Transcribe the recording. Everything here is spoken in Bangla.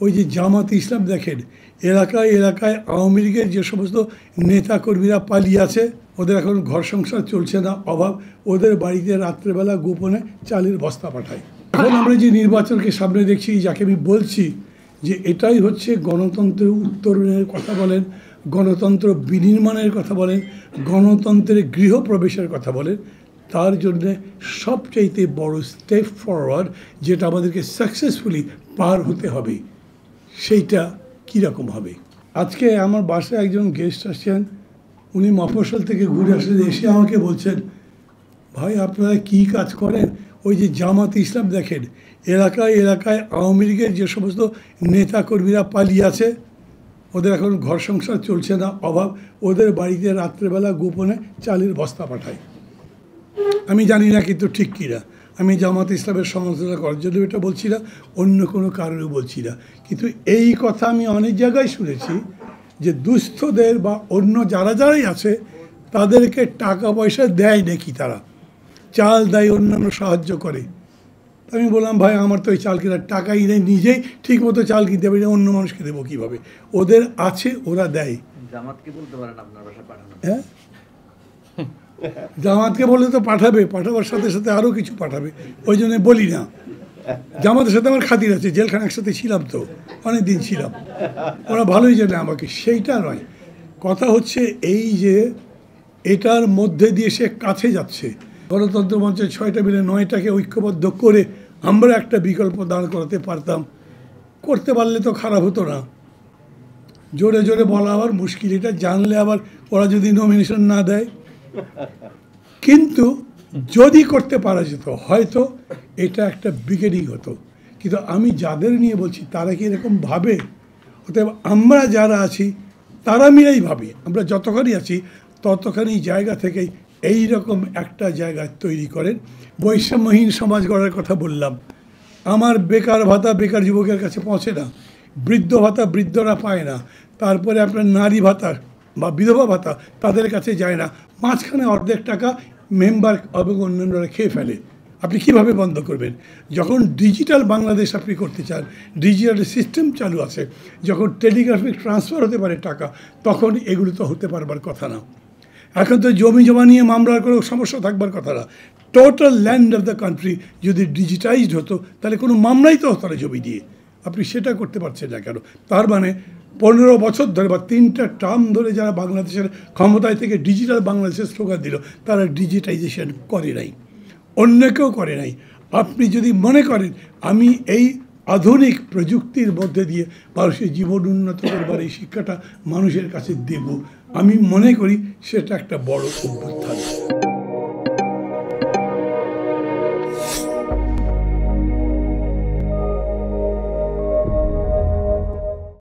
ওই যে জামাত ইসলাম দেখেন এলাকায় এলাকায় আওয়ামী লীগের যে সমস্ত নেতাকর্মীরা পালিয়ে আছে, ওদের এখন ঘর সংসার চলছে না, অভাব, ওদের বাড়িতে রাত্রেবেলা গোপনে চালের বস্তা পাঠায়। এখন আমরা যে নির্বাচনকে সামনে দেখছি, যাকে আমি বলছি যে এটাই হচ্ছে গণতন্ত্রের উত্তরণের কথা বলেন, গণতন্ত্র বিনির্মাণের কথা বলেন, গণতন্ত্রের গৃহপ্রবেশের কথা বলেন, তার জন্যে সবচাইতে বড় স্টেপ ফরওয়ার্ড যেটা আমাদেরকে সাকসেসফুলি পার হতে হবে, সেইটা কীরকম হবে। আজকে আমার বাসায় একজন গেস্ট আসছেন, উনি মফস্বল থেকে ঘুরে আসলেন, এসে আমাকে বলছেন, ভাই আপনারা কী কাজ করেন? ওই যে জামাত ইসলাম দেখেন এলাকায় এলাকায় আওয়ামী লীগের যে সমস্ত নেতাকর্মীরা পালিয়ে আছে, ওদের এখন ঘর সংসার চলছে না, অভাব, ওদের বাড়িতে রাত্রেবেলা গোপনে চালের বস্তা পাঠায়। আমি জানি না কিন্তু ঠিক কিনা, আমি জামাত ইসলামের সমালোচনা করার জন্য এটা বলছি না, অন্য কোনো কারণে বলছি না, কিন্তু এই কথা আমি অনেক জায়গায় শুনেছি যে দুস্থদের বা অন্য যারাই আছে তাদেরকে টাকা পয়সা দেয় নাকি, তারা চাল দেয়, অন্যান্য সাহায্য করে। আমি বললাম ভাই আমার তো ওই চাল কেনার টাকাই নেই, নিজেই ঠিক মতো চাল কিনতে পারি না, অন্য মানুষকে দেবো কীভাবে? ওদের আছে, ওরা দেয়। জামাতকে বলতে পারেন আপনার বাসায় পাঠানো। হ্যাঁ, জামাতকে বললে তো পাঠাবে, পাঠাবার সাথে সাথে আরও কিছু পাঠাবে, ওই জন্য বলি না। জামাতের সাথে আমার খাতির আছে, জেলখানা একসাথে ছিলাম তো, অনেক দিন ছিলাম, ওরা ভালোই জানে আমাকে, সেইটা নয়। কথা হচ্ছে এই যে এটার মধ্যে দিয়ে সে কাছে যাচ্ছে। গণতন্ত্র মঞ্চের 6টা মিলে 9টাকে ঐক্যবদ্ধ করে আমরা একটা বিকল্প দাঁড় করাতে পারতাম, করতে পারলে তো খারাপ হতো না। জোরে জোরে বলা আবার মুশকিল, এটা জানলে আবার ওরা যদি নমিনেশন না দেয়, কিন্তু যদি করতে পারা যেত হয়তো এটা একটা বিগিনিং হতো। কিন্তু আমি যাদের নিয়ে বলছি তারা কি এরকম ভাবে? অতএব আমরা যারা আছি তারা মিলেই ভাবি, আমরা যতখানি আছি ততখানি জায়গা থেকেই এই রকম একটা জায়গা তৈরি করেন। বৈষম্যহীন সমাজ গড়ার কথা বললাম, আমার বেকার ভাতা বেকার যুবকের কাছে পৌঁছে না, বৃদ্ধ ভাতা বৃদ্ধরা পায় না, তারপরে আপনার নারী ভাতা বা বিধবা ভাতা তাদের কাছে যায় না, মাঝখানে অর্ধেক টাকা মেম্বার এবং অন্যান্যরা খেয়ে ফেলে। আপনি কিভাবে বন্ধ করবেন? যখন ডিজিটাল বাংলাদেশ আপনি করতে চান, ডিজিটাল সিস্টেম চালু আছে, যখন টেলিগ্রাফিক ট্রান্সফার হতে পারে টাকা, তখন এগুলো তো হতে পারবার কথা না। এখন তো জমি জমা নিয়ে মামলার কোনো সমস্যা থাকবার কথা না। Total land of the country যদি ডিজিটাইজড হতো তাহলে কোনো মামলাই তো হতো না জমি দিয়ে। আপনি সেটা করতে পারছেন না কেন? তার মানে 15 বছর ধরে বা 3টা টার্ম ধরে যারা বাংলাদেশের ক্ষমতায় থেকে ডিজিটাল বাংলাদেশের স্লোগান দিল, তারা ডিজিটাইজেশন করে নাই, অন্য কেউ করে নাই। আপনি যদি মনে করেন আমি এই আধুনিক প্রযুক্তির মধ্যে দিয়ে মানুষের জীবন উন্নত করবার এই শিক্ষাটা মানুষের কাছে দেব, আমি মনে করি সেটা একটা বড় অভ্যুত্থান।